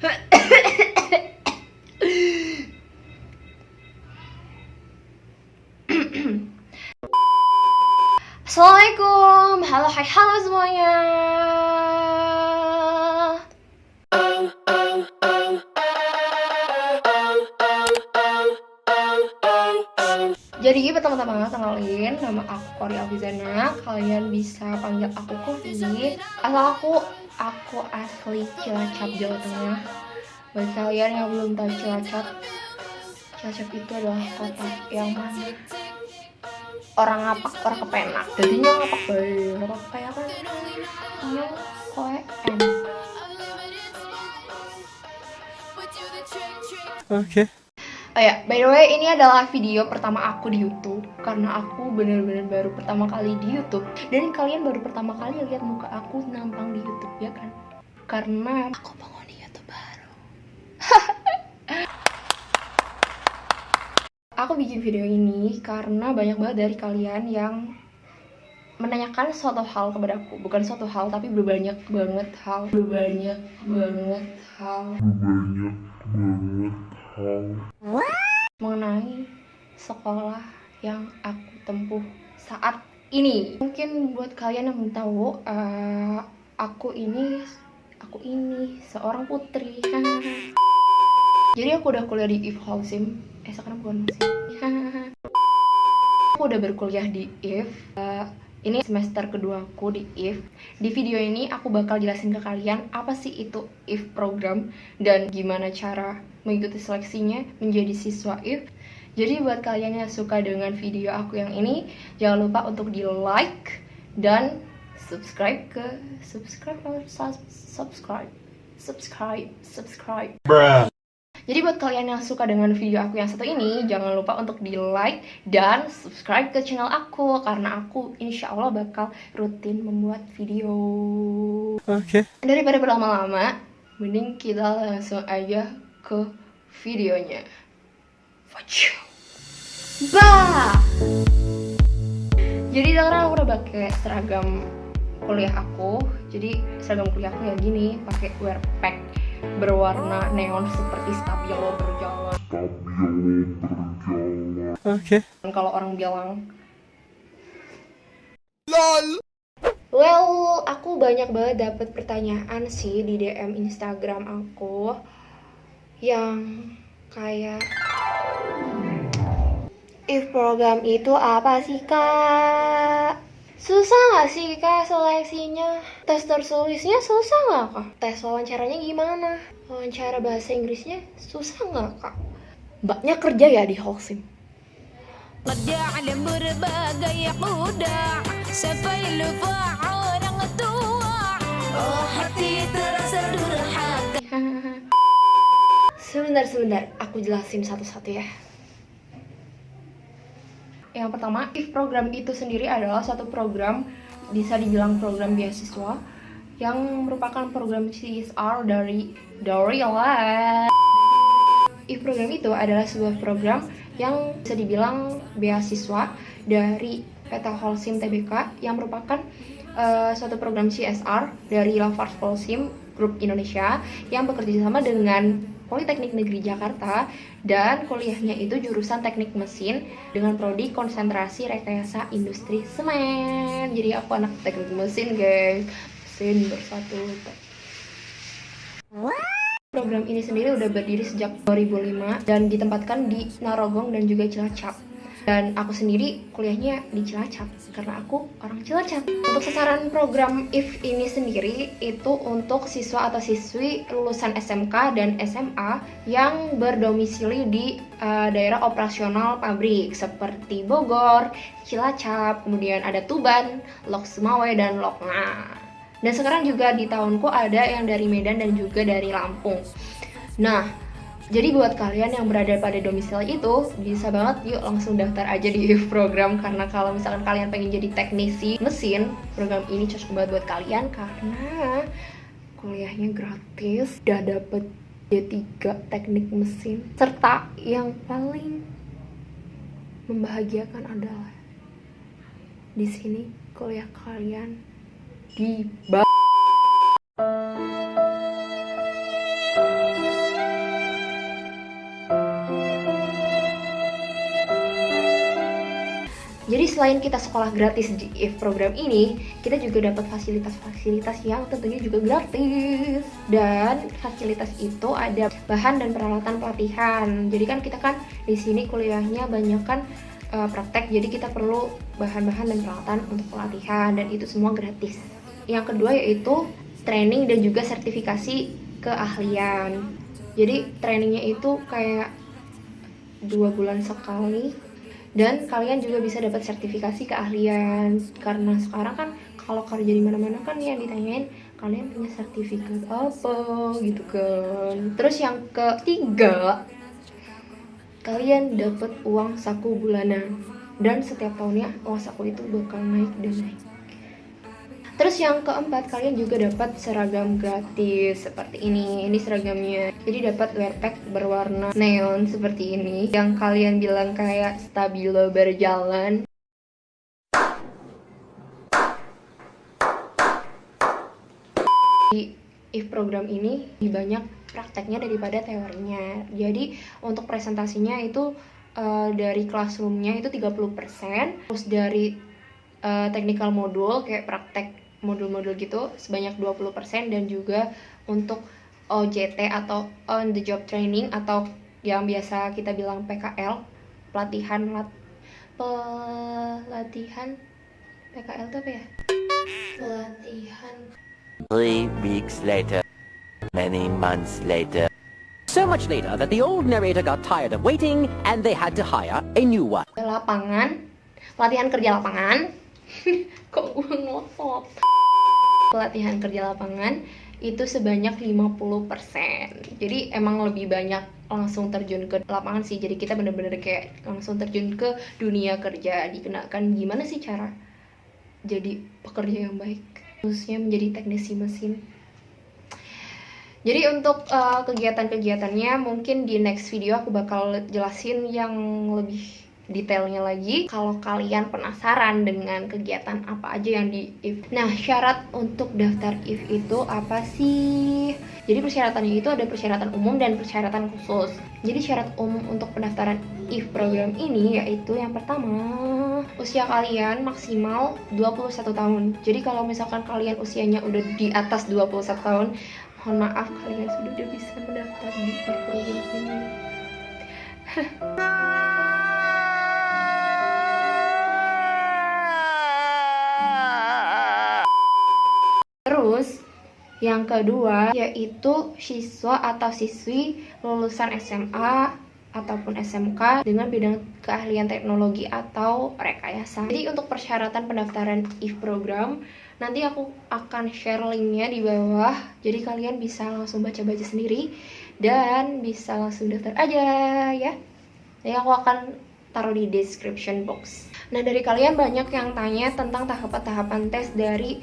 Assalamualaikum, halo semuanya. Jadi pertama-tama kenalin, nama aku Kori Alfizana. Kalian bisa panggil aku Kofi. Aku asli Cilacap, Jawa Tengah. Bagi kalian yang belum tahu Cilacap itu adalah kota yang mana orang ngapak, orang kepenak. Jadinya ngapak banget, kayak kan yang koe en. Oke. Oh ya, by the way, ini adalah video pertama aku di YouTube. Karena aku bener-bener baru pertama kali di YouTube. Dan kalian baru pertama kali lihat muka aku nampang di YouTube, ya kan? Karena aku bangun di YouTube baru. Aku bikin video ini karena banyak banget dari kalian yang menanyakan suatu hal kepadaku. Bukan suatu hal, tapi berbanyak banget hal. Mengenai sekolah yang aku tempuh saat ini. Mungkin buat kalian yang belum tahu, aku ini seorang putri. Jadi aku udah kuliah di IF Holcim. Sekarang bukan sih. Aku udah berkuliah di IF. Ini semester kedua aku di IF. Di video ini aku bakal jelasin ke kalian apa sih itu IF program dan gimana cara mengikuti seleksinya menjadi siswa IF. Jadi buat kalian yang suka dengan video aku yang ini, jangan lupa untuk di like dan subscribe. Bruh. Jadi buat kalian yang suka dengan video aku yang satu ini, jangan lupa untuk di like dan subscribe ke channel aku, karena aku insya Allah bakal rutin membuat video. Oke. Daripada berlama-lama, mending kita langsung aja ke videonya. Bah! Jadi sekarang aku udah pakai seragam kuliah aku. Jadi seragam kuliah aku ya gini, pakai wear pack berwarna neon seperti stabilo berjalan. Oke. Dan kalau orang bilang, LOL. well, aku banyak banget dapat pertanyaan sih di DM Instagram aku yang kayak, IF program itu apa sih kak? Susah gak sih kak seleksinya? Tes tertulisnya susah gak kak? Tes wawancaranya gimana? Wawancara bahasa Inggrisnya susah gak kak? Mbaknya kerja ya di Holcim? Kerja alam berbagai kuda sampai lupa orang tua. Oh hati terasa durhaka. Sebentar, aku jelasin satu-satu ya. Yang pertama, IF program itu sendiri adalah suatu program, bisa dibilang program beasiswa, yang merupakan program CSR dari IF program itu adalah sebuah program yang bisa dibilang beasiswa dari PT Holcim Tbk, yang merupakan suatu program CSR dari Lafarge Holcim Group Indonesia yang bekerja sama dengan Politeknik Negeri Jakarta, dan kuliahnya itu jurusan teknik mesin dengan prodi konsentrasi rekayasa industri semen. Jadi aku anak teknik mesin guys, mesin bersatu. Program ini sendiri udah berdiri sejak 2005 dan ditempatkan di Narogong dan juga Cilacap. Dan aku sendiri kuliahnya di Cilacap karena aku orang Cilacap. Untuk sasaran program IF ini sendiri itu untuk siswa atau siswi lulusan SMK dan SMA yang berdomisili di daerah operasional pabrik seperti Bogor, Cilacap, kemudian ada Tuban, Lok Sumawe, dan Lokna. Dan sekarang juga di tahunku ada yang dari Medan dan juga dari Lampung. Nah, jadi buat kalian yang berada pada domisili itu, bisa banget yuk langsung daftar aja di IF program. Karena kalau misalkan kalian pengen jadi teknisi mesin, program ini cocok banget buat kalian karena kuliahnya gratis, udah dapet D3 teknik mesin, serta yang paling membahagiakan adalah di sini kuliah kalian di selain kita sekolah gratis di IF program ini, kita juga dapat fasilitas-fasilitas yang tentunya juga gratis. Dan fasilitas itu ada bahan dan peralatan pelatihan. Jadi kan kita kan di sini kuliahnya banyak kan praktek, jadi kita perlu bahan-bahan dan peralatan untuk pelatihan, dan itu semua gratis. Yang kedua yaitu training dan juga sertifikasi keahlian. Jadi trainingnya itu kayak 2 bulan sekali, dan kalian juga bisa dapat sertifikasi keahlian. Karena sekarang kan kalau kerja di mana-mana kan yang ditanyain kalian punya sertifikat apa gitu kan. Terus yang ketiga, kalian dapat uang saku bulanan, dan setiap tahunnya uang saku itu bakal naik dan naik. Terus yang keempat, kalian juga dapat seragam gratis seperti ini. Ini seragamnya. Jadi dapat wearpack berwarna neon seperti ini, yang kalian bilang kayak stabilo berjalan. Di IF program ini lebih banyak prakteknya daripada teorinya. Jadi untuk presentasinya itu dari classroomnya itu 30%, terus dari technical modul kayak praktek modul-modul gitu sebanyak 20%, dan juga untuk OJT atau on the job training atau yang biasa kita bilang PKL, pelatihan PKL itu apa ya? Pelatihan 3 weeks later, many months later. So much later that the old narrator got tired of waiting and they had to hire a new one. lapangan, pelatihan kerja lapangan. Kok gue ngelopot? Pelatihan kerja lapangan itu sebanyak 50%. Jadi emang lebih banyak langsung terjun ke lapangan sih. Jadi kita bener-bener kayak langsung terjun ke dunia kerja, dikenakan gimana sih cara jadi pekerja yang baik, khususnya menjadi teknisi mesin. Jadi untuk kegiatan-kegiatannya mungkin di next video aku bakal jelasin yang lebih detailnya lagi. Kalau kalian penasaran dengan kegiatan apa aja yang di IF. Nah, syarat untuk daftar IF itu apa sih? Jadi persyaratannya itu ada persyaratan umum dan persyaratan khusus. Jadi syarat umum untuk pendaftaran IF program ini yaitu yang pertama, usia kalian maksimal 21 tahun. Jadi kalau misalkan kalian usianya udah di atas 21 tahun, mohon maaf kalian sudah bisa mendaftar di IF program ini. Terus yang kedua yaitu siswa atau siswi lulusan SMA ataupun SMK dengan bidang keahlian teknologi atau rekayasa. Jadi untuk persyaratan pendaftaran IF program nanti aku akan share linknya di bawah. Jadi kalian bisa langsung baca-baca sendiri dan bisa langsung daftar aja ya. Jadi aku akan taruh di description box. Nah, dari kalian banyak yang tanya tentang tahapan-tahapan tes dari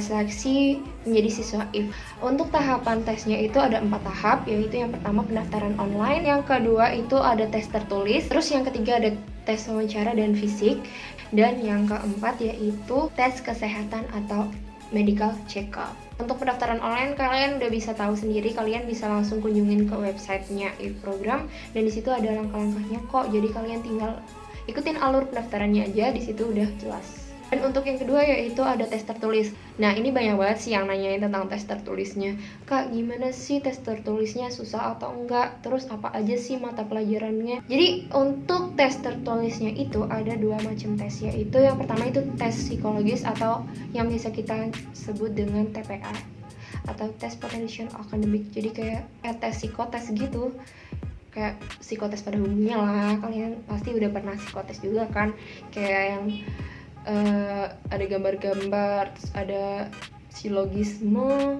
seleksi menjadi siswa IF. Untuk tahapan tesnya itu ada 4 tahap, yaitu yang pertama pendaftaran online, yang kedua itu ada tes tertulis, terus yang ketiga ada tes wawancara dan fisik, dan yang keempat yaitu tes kesehatan atau medical check-up. Untuk pendaftaran online kalian udah bisa tahu sendiri, kalian bisa langsung kunjungin ke websitenya IF program, dan di situ ada langkah-langkahnya kok. Jadi kalian tinggal ikutin alur pendaftarannya aja, di situ udah jelas. Dan untuk yang kedua yaitu ada tes tertulis. Nah, ini banyak banget sih yang nanyain tentang tes tertulisnya. Kak, gimana sih tes tertulisnya, susah atau enggak? Terus apa aja sih mata pelajarannya? Jadi untuk tes tertulisnya itu ada 2 macam tes, yaitu yang pertama itu tes psikologis atau yang bisa kita sebut dengan TPA atau tes potential academic. Jadi kayak tes psikotes gitu, kayak psikotes pada umumnya lah. Kalian pasti udah pernah psikotes juga kan, kayak yang ada gambar-gambar, terus ada silogisme,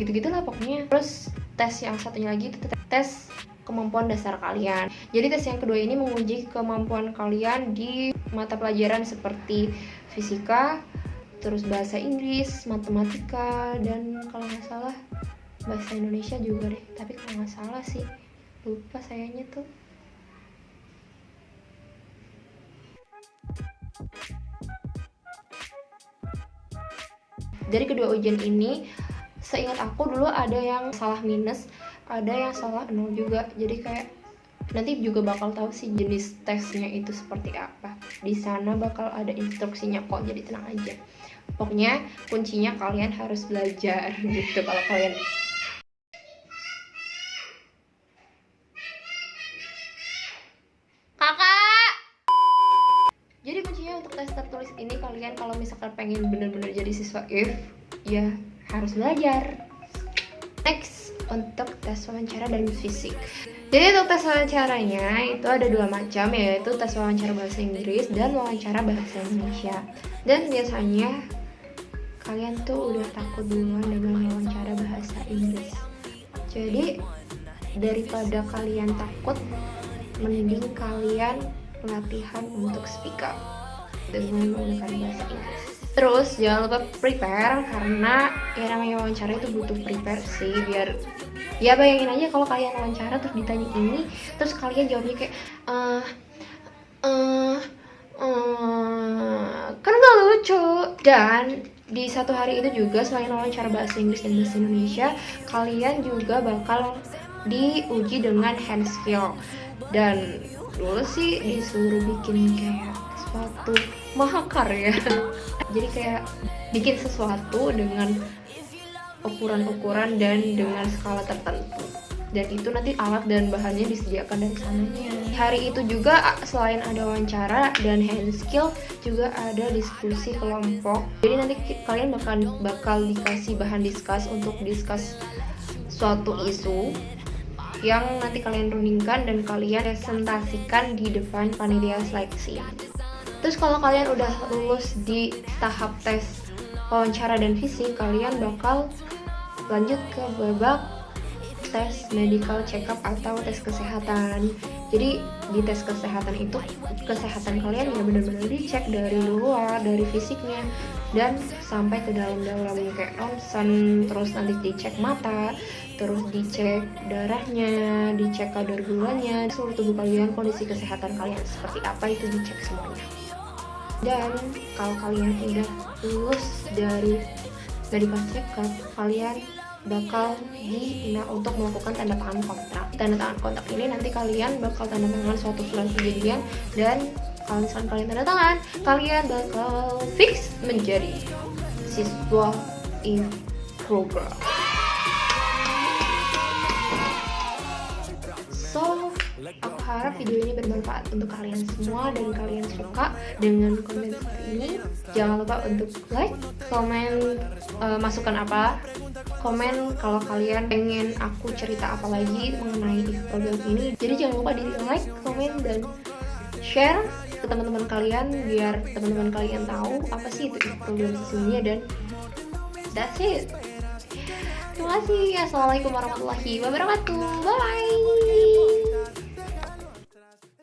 gitu-gitulah pokoknya. Terus tes yang satunya lagi itu tes kemampuan dasar kalian. Jadi tes yang kedua ini menguji kemampuan kalian di mata pelajaran seperti fisika, terus bahasa Inggris, matematika, dan kalau nggak salah bahasa Indonesia juga deh. Tapi kalau nggak salah sih, lupa sayangnya tuh. Dari kedua ujian ini, seingat aku dulu ada yang salah minus, ada yang salah nol juga. Jadi kayak Nanti juga bakal tahu sih jenis tesnya itu seperti apa. Di sana bakal ada instruksinya kok, jadi tenang aja. Pokoknya kuncinya kalian harus belajar gitu kalau kalian. Kakak! Jadi kuncinya untuk tes tertulis ini, kalian kalau misalkan pengen bener-bener jadi siswa IF, ya harus belajar. Next, untuk tes wawancara dan fisik. Jadi untuk tes wawancaranya itu ada 2 macam, yaitu tes wawancara bahasa Inggris dan wawancara bahasa Indonesia. Dan biasanya kalian tuh udah takut duluan dengan wawancara bahasa Inggris. Jadi daripada kalian takut, mending kalian latihan untuk speak up dengan menggunakan bahasa Inggris. Terus jangan lupa prepare, karena ya namanya wawancara itu butuh prepare sih, biar ya bayangin aja kalau kalian wawancara terus ditanya ini, terus kalian jawabnya kayak kan gak lucu. Dan di satu hari itu juga selain wawancara bahasa Inggris dan bahasa Indonesia, kalian juga bakal diuji dengan hand skill. Dan dulu sih disuruh bikin kayak suatu mahakarya. Jadi kayak bikin sesuatu dengan ukuran-ukuran dan dengan skala tertentu. Dan itu nanti alat dan bahannya disediakan dari sananya. Hari itu juga selain ada wawancara dan hand skill, juga ada diskusi kelompok. Jadi nanti kalian bakal dikasih bahan diskus untuk diskus suatu isu yang nanti kalian runingkan dan kalian presentasikan di depan panitia seleksi. Terus kalau kalian udah lulus di tahap tes wawancara dan fisik, kalian bakal lanjut ke babak tes medical check-up atau tes kesehatan. Jadi di tes kesehatan itu, kesehatan kalian ya benar-benar dicek dari luar, dari fisiknya dan sampai ke dalam-dalamnya kayak ronsen, terus nanti dicek mata, terus dicek darahnya, dicek kadar gulanya, seluruh tubuh kalian, kondisi kesehatan kalian seperti apa itu dicek semuanya. Dan kalau kalian udah lulus dari medical check-up, kalian bakal diminta untuk melakukan tanda tangan kontrak. Tanda tangan kontrak ini nanti kalian bakal tanda tangan suatu surat perjanjian, dan kalau misalkan kalian tanda tangan, kalian bakal fix menjadi siswa IF program. So, aku harap video ini bermanfaat untuk kalian semua dan kalian suka dengan konten seperti ini. Jangan lupa untuk like, komen masukan apa, komen kalau kalian pengen aku cerita apa lagi mengenai program ini. Jadi jangan lupa di like, komen, dan share ke teman-teman kalian biar teman-teman kalian tahu apa sih itu program sesungguhnya. Dan that's it. Terima kasih. Assalamualaikum warahmatullahi wabarakatuh. Bye.